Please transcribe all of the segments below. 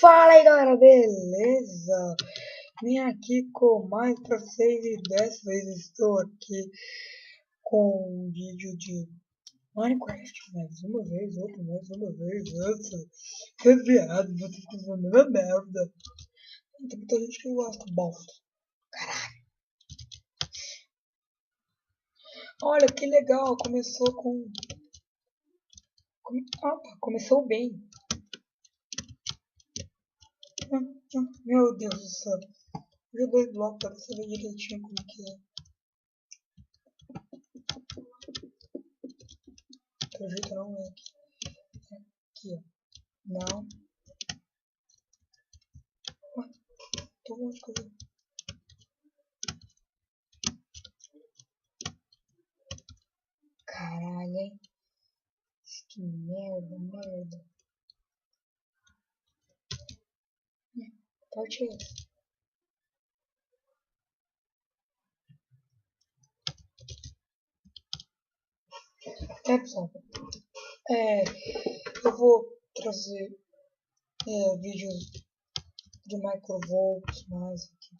Fala aí galera, beleza? Vim aqui com mais pra vocês e dessa vez estou aqui com um vídeo de Minecraft. Mais uma vez, outra. Que viado, você tá fazendo uma merda. Tem muita gente que gosta, bosta. Olha que legal, começou Opa, começou bem. Meu Deus do céu. Joguei dois blocos para saber direitinho como que é. Pelo jeito não é aqui. Aqui, ó. Não. Ué, tô onde que eu vi? Caralho, hein? Que merda. Parte é essa. Pessoal, eu vou trazer vídeos de microvolts mais aqui.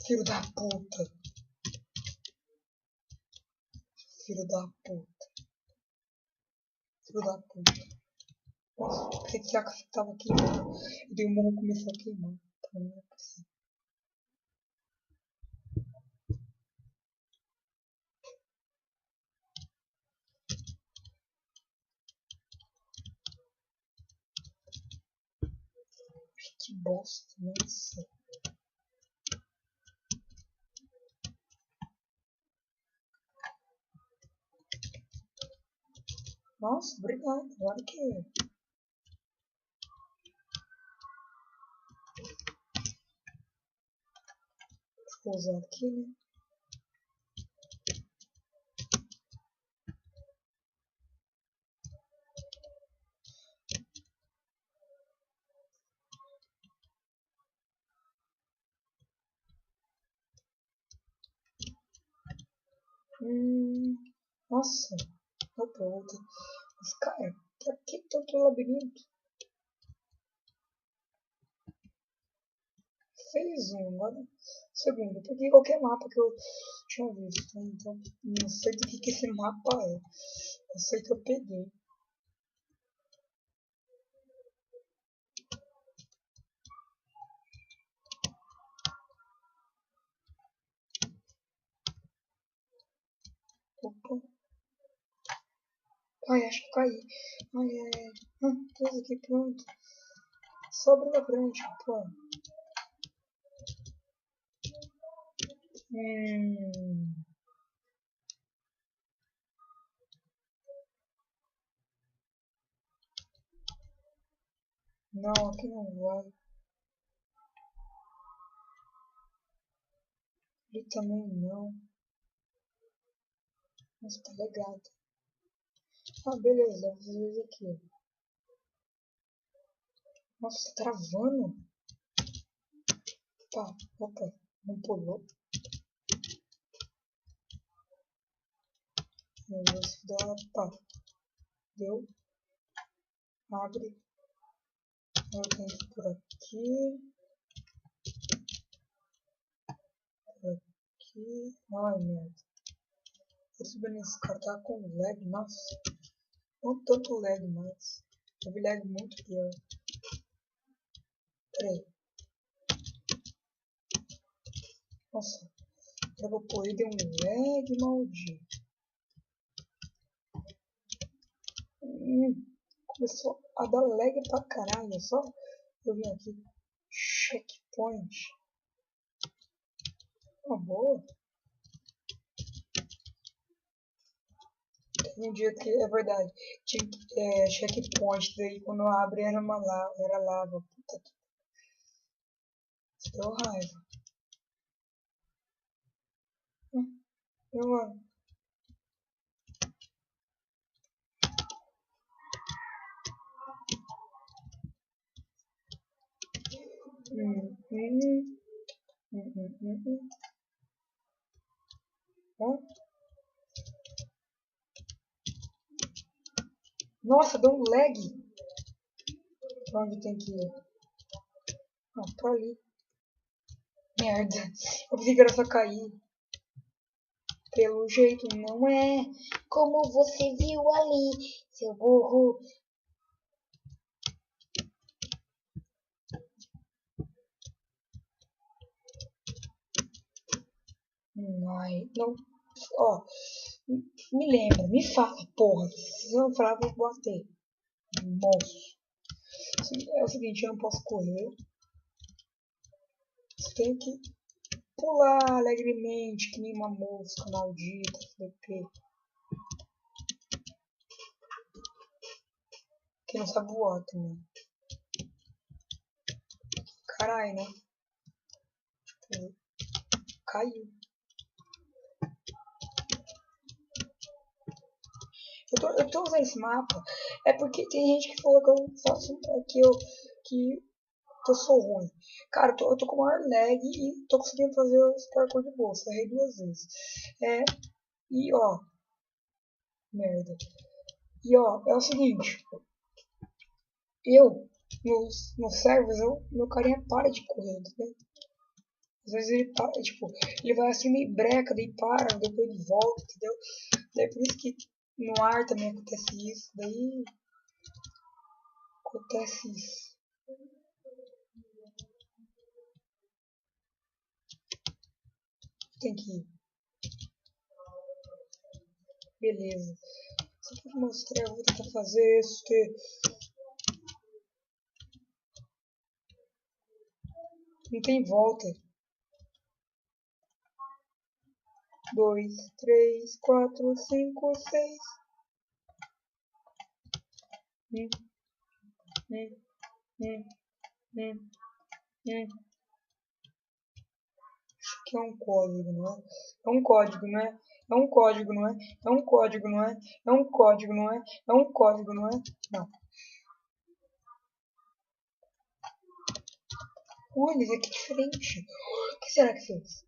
Filho da puta. Filho da puta. Nossa, pensei que a caixa tava queimando. E daí o morro começou a queimar. Então não é possível. Que bosta, nossa. Nossa, obrigado. Olha que vou usar aqui, né? Nossa. Opa, outra. Mas, cara, pra que tanto labirinto? Fez um, agora segundo. Eu peguei qualquer mapa que eu tinha visto. Então, não sei do que esse mapa é. Eu sei que eu peguei. Opa. Ai, acho que caí. Ai. Tudo aqui pronto. Sobra na frente, pô. Não, aqui não vai. Ali também não. Nossa, tá legado. Ah, beleza, vou fazer isso aqui. Nossa, tá travando. Tá, opa, não pulou. Vamos ver se dá. Tá, deu. Abre. Eu tenho por aqui. Por aqui. Ai, merda. Tô subindo esse cara, tá com lag, nossa. Não tanto lag, mas teve lag muito pior. Peraí. Nossa, pra eu poder deu um lag maldito. Começou a dar lag pra caralho, só eu vim aqui. Checkpoint. Uma boa. Teve um dia que, é verdade, tinha checkpoint, daí quando abre era era lava. Puta que deu raiva. Eu, Ó. Nossa, deu um lag. Pra onde tem que ir? Ah, pra ali. Merda. Eu pensei que era só cair. Pelo jeito não é como você viu ali, seu burro. Ai, não. Ó, me lembra, me fala, porra. Se eu não falar, eu vou bater. Moço. É o seguinte, eu não posso correr. Você tem que pular alegremente, que nem uma mosca maldita, FDP. Que não sabe voar também. Caralho, né? Caiu. Eu tô usando esse mapa é porque tem gente que falou que eu faço que eu sou ruim. Cara, eu tô com maior lag e tô conseguindo fazer os parkour de boa. Errei 2 vezes. É, e ó, merda. E ó, é o seguinte, eu nos servers, meu carinha para de correr, entendeu? Às vezes ele para, tipo, ele vai assim meio breca, daí para, depois ele volta, entendeu? Daí por isso que no ar também acontece isso, daí acontece isso. Tem que ir. Beleza. Só pra mostrar, eu vou tentar fazer isso. Não tem volta. 2, 3, 4, 5, 6. Hum, hum, hum, hum, hum. Acho que é um código, não é? É um código, não é? É um código, não é? É um código, não é? É um código, não é? É um código, não é? Não. Olha, isso aqui é diferente. O que será que fez?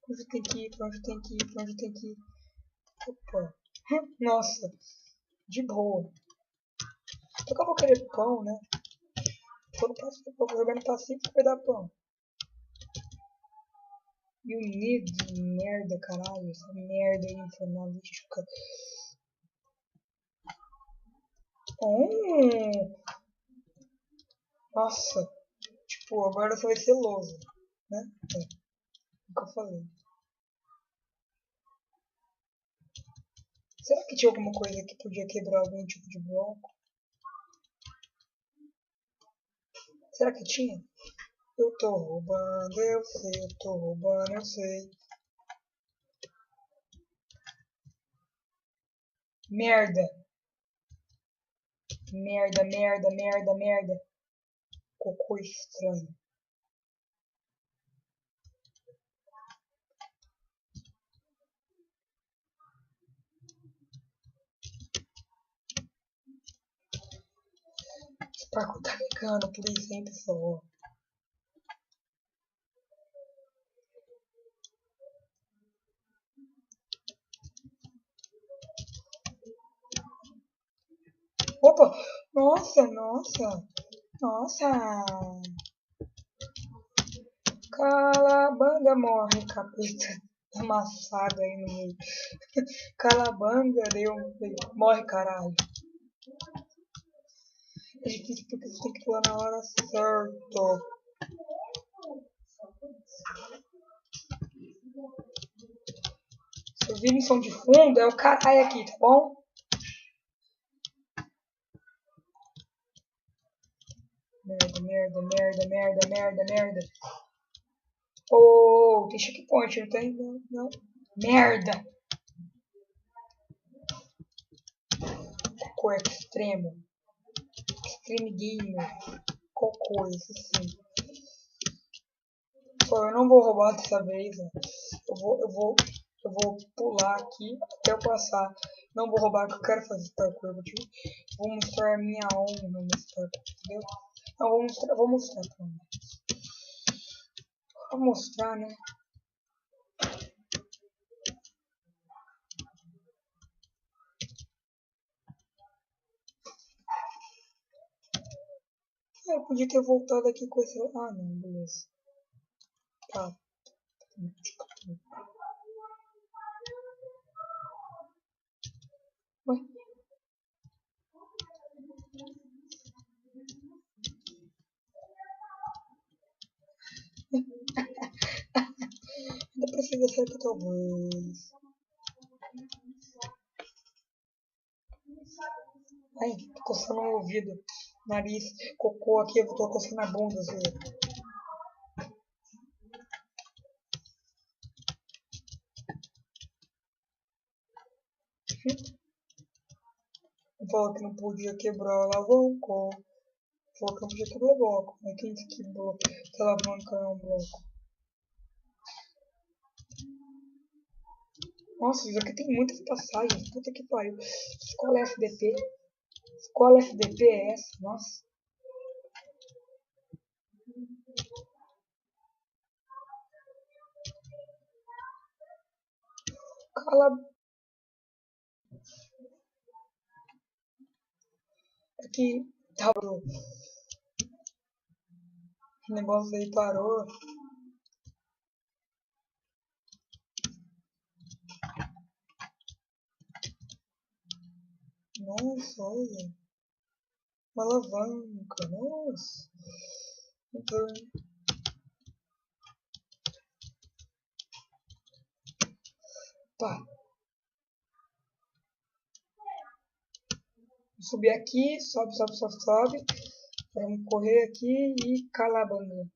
Pra onde tem que ir? Pra onde tem que ir? Pra onde tem que ir? Opa. Nossa, de boa. Só que eu vou querer pão, né? Quando eu vou jogar no Pacífico, vai dar pão. E o need de merda, caralho. Essa merda aí informalística. Nossa. Tipo, agora você vai ser louso, né? É, o que eu falei. Será que tinha alguma coisa que podia quebrar algum tipo de bloco? Será que tinha? Eu tô roubando, eu sei, eu tô roubando, eu sei. Merda. Merda, merda, merda, merda. Cocô estranho. Esse parkour tá ligando por isso, hein, pessoal? Opa! Nossa, nossa! Nossa! Calabanga morre, capeta. Amassado aí no meio. Calabanga deu. Morre, caralho. É difícil porque você tem que pular na hora certa. Se ouvir som de fundo, é o caralho aqui, tá bom? Merda, merda, merda, merda, merda, merda. Oh, tem checkpoint, não tem? Não, não. Merda! Cocô extremo. Extreme gamer. Cocô, isso sim. Pô, eu não vou roubar dessa vez, né? Eu vou pular aqui até eu passar. Não vou roubar, porque eu quero fazer esse parkour. Vou mostrar a minha honra nesse parkour, entendeu? Não, vou mostrar pelo menos. Vou mostrar, né? Eu podia ter voltado aqui com esse... Ah, não, beleza. Tá. Ué? Ainda precisa ser que talvez. Ai, tô coçando o ouvido, nariz, cocô aqui, eu tô coçando a bunda, assim. Falou que não podia quebrar a alavanca. Falou que não podia quebrar o bloco. Mas quem disse que a alavanca é um bloco? Nossa, isso aqui tem muitas passagens. Puta que pariu. Escola FDP. Escola FDP é essa? Nossa. Cala. Aqui. Parou. O negócio aí parou. Nossa, olha. Uma alavanca. Nossa. Então, tá. Subir aqui, sobe, sobe, sobe, sobe. Vamos correr aqui e calabanga.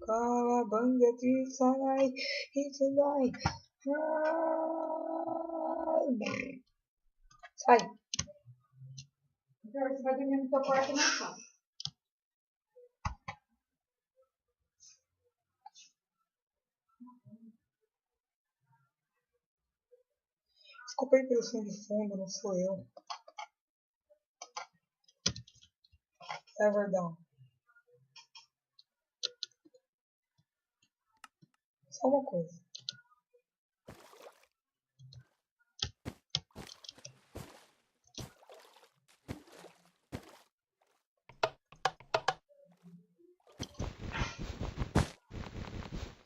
Calabanga que sai, sai. Agora você vai dormir no teu quarto na sala. Desculpa a impressão de fundo, não sou eu. É verdade. Só uma coisa.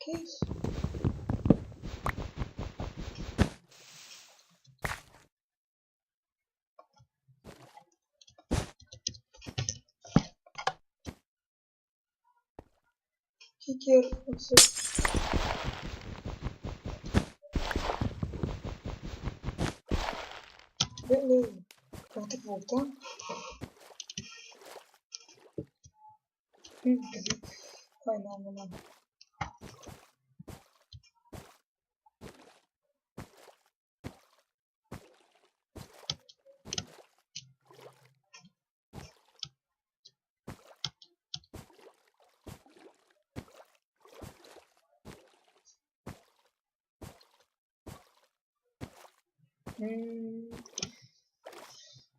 Que isso? Que era? Não sei. Beleza. Eu vou ter que voltar? Quer dizer... Ai, não, não, não.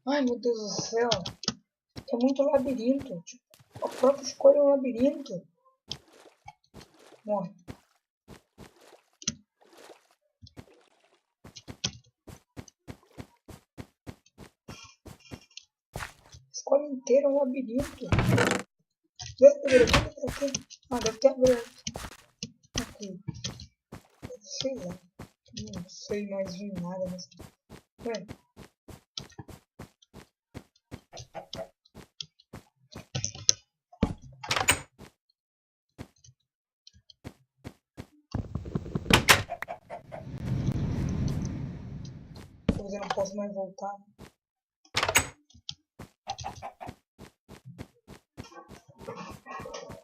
Ai, meu Deus do céu. É muito labirinto. Tipo, a própria escolha é um labirinto. Morre. A escolha inteira é um labirinto. Deve ter pra quê? Ah, deve ter aberto. Ok. Sei lá. Não sei mais de nada, mas... Ué. Talvez eu não possa mais voltar.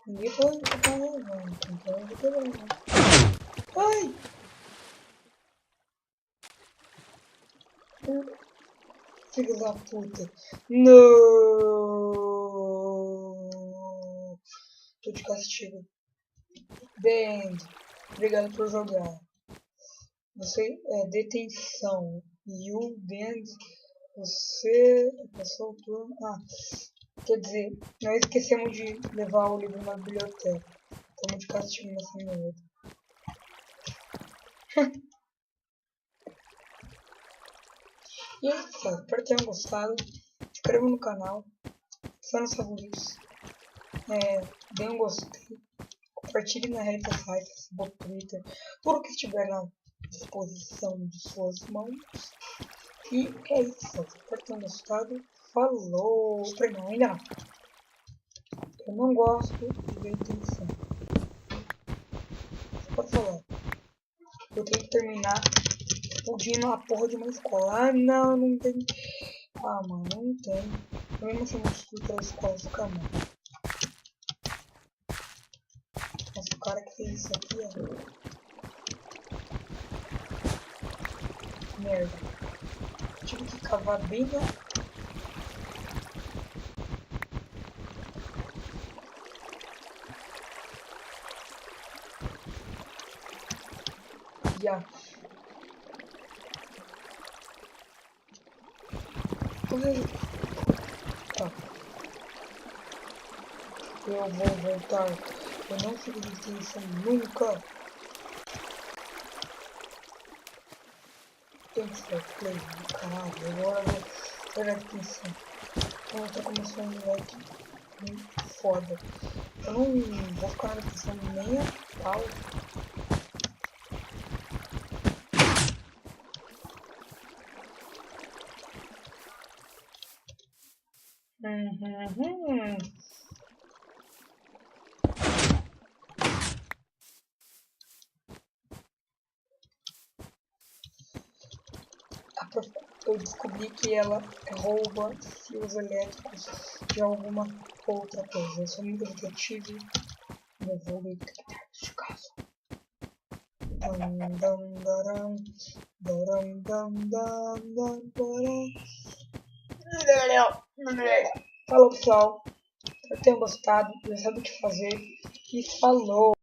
Ninguém falou que tá levando. Então eu vou ter levando. Ai! Filho da puta. Não! Tô de castigo. The End. Obrigado por jogar. Você é detenção. You Band. Você passou o turno. Ah, quer dizer, nós esquecemos de levar o livro na biblioteca. Estamos de castigo nessa merda. E é isso, espero que tenham gostado. Se inscrevam no canal, são os favoritos. Dê um gostei. Compartilhe nas redes sociais, Facebook, Twitter, tudo que estiver na disposição de suas mãos. E é isso, espero que tenham gostado. Falou! Não, ainda não. Eu não gosto de ver tensão. Pode falar. Eu tenho que terminar explodindo a porra de uma escola. Ah, não tem. Ah, mano, não tem. Eu mesmo assim não estudo pela escola do canal. Mas o cara que fez isso aqui, ó. Merda. Tive que cavar bem na... Já. Tá. Eu vou voltar. Eu não fico de tensão nunca. Tem que ser play do caralho. Agora eu vou pegar atenção. Eu tô começando um moleque muito foda. Eu não vou ficar na atenção nem a pau. Eu descobri que ela rouba fios elétricos de alguma outra coisa. Eu sou muito detetive. Eu vou detectar este caso. Falou, pessoal. Espero que tenham gostado. Já sabe o que fazer. E falou!